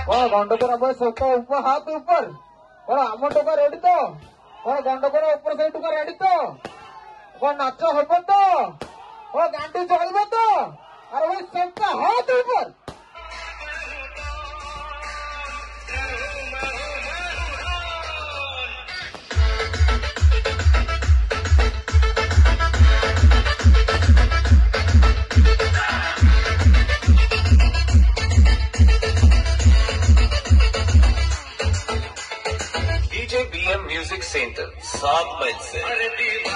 कौन गंडकोर अब सब ऊपर हाथ ऊपर कौन आम टोका रेडी तो कौन गंडकोर ऊपर से टोका रेडी तो कौन नाच हम तो कौन गांडी चल तो अरे भाई सबका हाथ ऊपर। DJ BM Music Center 7 बजे से